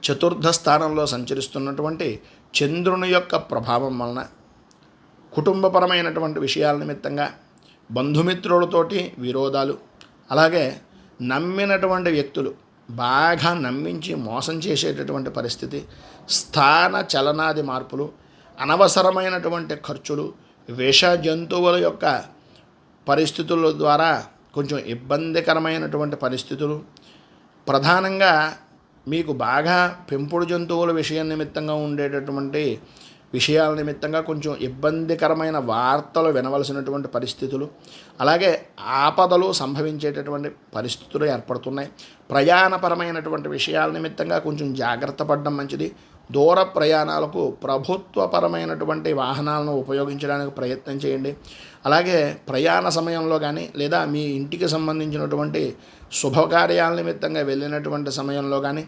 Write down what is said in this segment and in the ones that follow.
చతుర్థ స్థానంలో సంచరిస్తున్నటువంటి చంద్రుని యొక్క ప్రభావం వలన కుటుంబపరమైనటువంటి విషయాల నిమిత్తంగా బంధుమిత్రులతోటి విరోధాలు, అలాగే నమ్మినటువంటి వ్యక్తులు బాగా నమ్మించి మోసం చేసేటటువంటి పరిస్థితి, స్థాన చలనాది మార్పులు, అనవసరమైనటువంటి ఖర్చులు, విష జంతువుల యొక్క పరిస్థితుల ద్వారా కొంచెం ఇబ్బందికరమైనటువంటి పరిస్థితులు, ప్రధానంగా మీకు బాగా పెంపుడు జంతువుల విషయం నిమిత్తంగా ఉండేటటువంటి విషయాల నిమిత్తంగా కొంచెం ఇబ్బందికరమైన వార్తలు వినవలసినటువంటి పరిస్థితులు, అలాగే ఆపదలు సంభవించేటటువంటి పరిస్థితులు ఏర్పడుతున్నాయి. ప్రయాణపరమైనటువంటి విషయాల నిమిత్తంగా కొంచెం జాగ్రత్త పడడం మంచిది. దూర ప్రయాణాలకు ప్రభుత్వపరమైనటువంటి వాహనాలను ఉపయోగించడానికి ప్రయత్నం చేయండి. అలాగే ప్రయాణ సమయంలో కానీ లేదా మీ ఇంటికి సంబంధించినటువంటి శుభకార్యాల నిమిత్తంగా వెళ్ళినటువంటి సమయంలో కానీ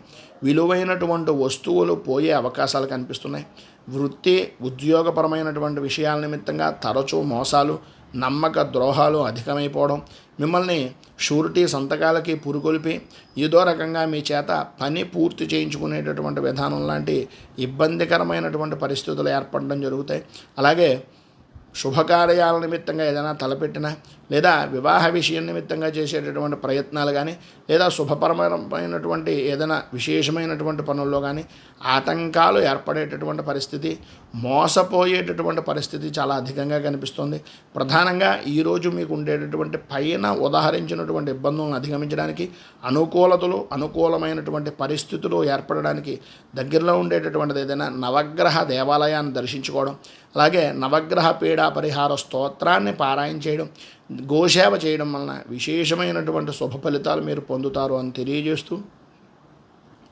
విలువైనటువంటి వస్తువులు పోయే అవకాశాలు కనిపిస్తున్నాయి. వృత్తి ఉద్యోగపరమైనటువంటి విషయాల నిమిత్తంగా తరచూ మోసాలు, నమ్మక ద్రోహాలు అధికమైపోవడం, మిమ్మల్ని షూరిటీ సంతకాలకి పురుకొల్పి ఏదో రకంగా మీ చేత పని పూర్తి చేయించుకునేటటువంటి విధానం లాంటి ఇబ్బందికరమైనటువంటి పరిస్థితులు ఏర్పడడం జరుగుతాయి. అలాగే శుభకార్యాల నిమిత్తంగా ఏదైనా తలపెట్టినా లేదా వివాహ విషయం నిమిత్తంగా చేసేటటువంటి ప్రయత్నాలు కానీ లేదా శుభపరమైనటువంటి ఏదైనా విశేషమైనటువంటి పనుల్లో కానీ ఆటంకాలు ఏర్పడేటటువంటి పరిస్థితి, మోసపోయేటటువంటి పరిస్థితి చాలా అధికంగా కనిపిస్తుంది. ప్రధానంగా ఈరోజు మీకు ఉండేటటువంటి పైన ఉదాహరించినటువంటి ఇబ్బందులను అధిగమించడానికి, అనుకూలతలు అనుకూలమైనటువంటి పరిస్థితులు ఏర్పడడానికి దగ్గరలో ఉండేటటువంటిది ఏదైనా నవగ్రహ దేవాలయాన్ని దర్శించుకోవడం, అలాగే నవగ్రహ పీడా పరిహార స్తోత్రాన్ని పారాయణ చేయడం, గోసేవ చేయడం వలన విశేషమైనటువంటి శుభ ఫలితాలు మీరు పొందుతారు అని తెలియజేస్తూ